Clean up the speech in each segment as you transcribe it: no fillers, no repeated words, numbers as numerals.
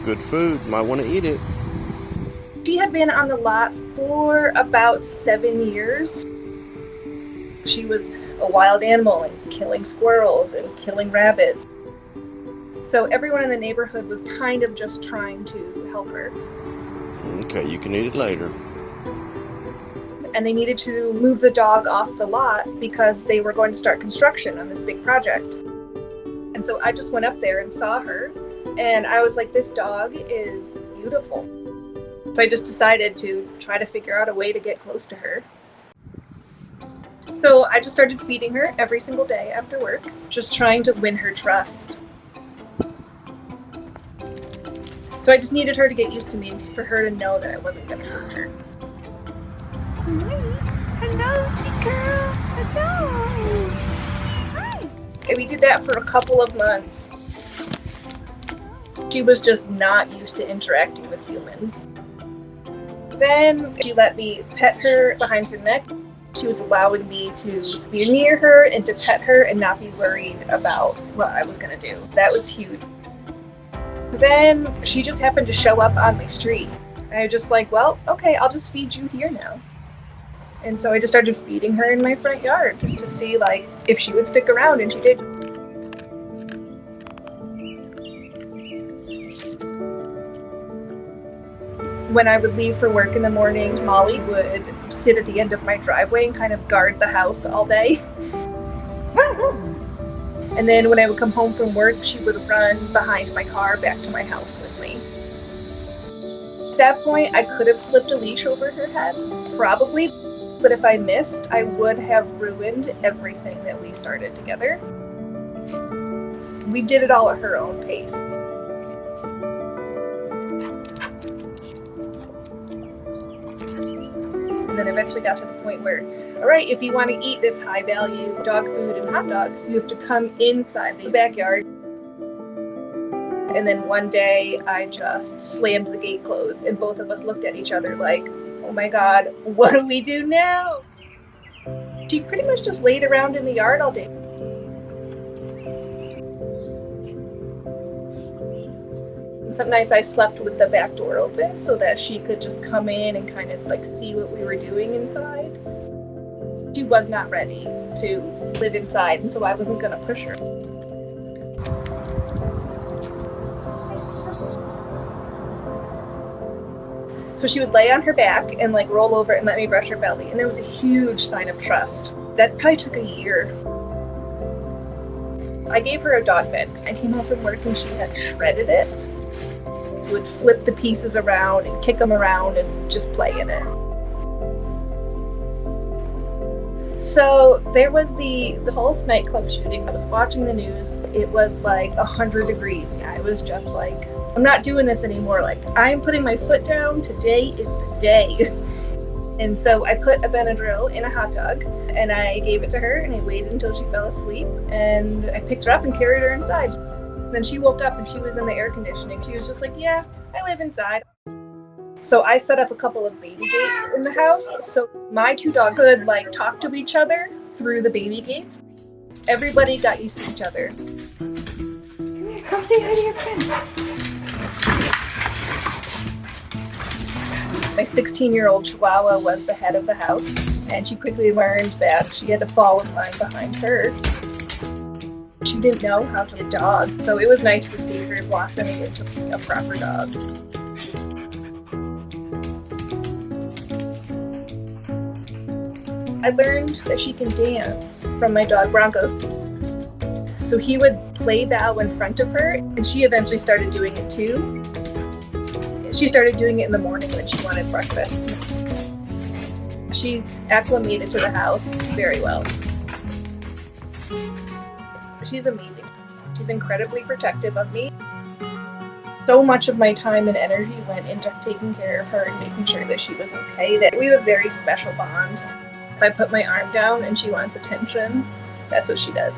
Good food. Might want to eat it. She had been on the lot for about 7 years. She was a wild animal and killing squirrels and killing rabbits. So everyone in the neighborhood was kind of just trying to help her. Okay, you can eat it later. And they needed to move the dog off the lot because they were going to start construction on this big project. And so I just went up there and saw her, and I was like, this dog is beautiful. So I just decided to try to figure out a way to get close to her. So I just started feeding her every single day after work, just trying to win her trust. So I just needed her to get used to me and for her to know that I wasn't going to hurt her. Hello, sweet girl. Hello. Hi. And we did that for a couple of months. She was just not used to interacting with humans. Then she let me pet her behind her neck. She was allowing me to be near her and to pet her and not be worried about what I was going to do. That was huge. Then she just happened to show up on my street. And I was just like, well, okay, I'll just feed you here now. And so I just started feeding her in my front yard just to see like if she would stick around, and she did. When I would leave for work in the morning, Molly would sit at the end of my driveway and kind of guard the house all day. And then when I would come home from work, she would run behind my car back to my house with me. At that point, I could have slipped a leash over her head, probably. But if I missed, I would have ruined everything that we started together. We did it all at her own pace. And then eventually got to the point where, all right, if you want to eat this high value dog food and hot dogs, you have to come inside the backyard. And then one day I just slammed the gate closed and both of us looked at each other like, oh my God, what do we do now? She pretty much just laid around in the yard all day. And some nights I slept with the back door open so that she could just come in and kind of like see what we were doing inside. She was not ready to live inside, and so I wasn't going to push her. So she would lay on her back and like roll over and let me brush her belly. And there was a huge sign of trust. That probably took a year. I gave her a dog bed. I came home from work and she had shredded it. She would flip the pieces around and kick them around and just play in it. So there was the Pulse nightclub shooting. I was watching the news. It was like 100 degrees. I was just like, I'm not doing this anymore. Like, I'm putting my foot down. Today is the day. And so I put a Benadryl in a hot dog and I gave it to her and I waited until she fell asleep and I picked her up and carried her inside. Then she woke up and she was in the air conditioning. She was just like, yeah, I live inside. So I set up a couple of baby gates in the house. So my two dogs could like talk to each other through the baby gates. Everybody got used to each other. Come here, come say hi to your friends. My 16-year-old Chihuahua was the head of the house, and she quickly learned that she had to fall in line behind her. She didn't know how to be a dog, so it was nice to see her blossoming into a proper dog. I learned that she can dance from my dog Bronco. So he would play bow in front of her, and she eventually started doing it too. She started doing it in the morning when she wanted breakfast. She acclimated to the house very well. She's amazing. She's incredibly protective of me. So much of my time and energy went into taking care of her and making sure that she was okay, that we have a very special bond. If I put my arm down and she wants attention, that's what she does.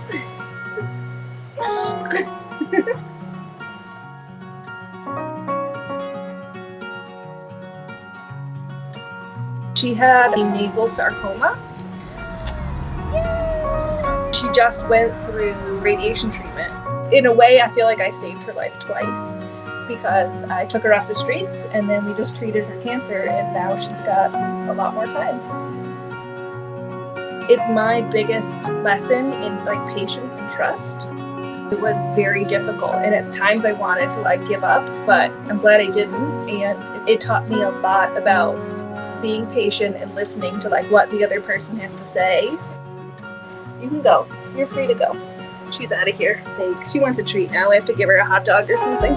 She had a nasal sarcoma. She just went through radiation treatment. In a way, I feel like I saved her life twice. because I took her off the streets and then we just treated her cancer, and now she's got a lot more time. It's my biggest lesson in like patience and trust. It was very difficult, and at times I wanted to like give up, but I'm glad I didn't, and it taught me a lot about being patient and listening to like what the other person has to say. You can go. You're free to go. She's out of here. Thanks. She wants a treat now. I have to give her a hot dog or something.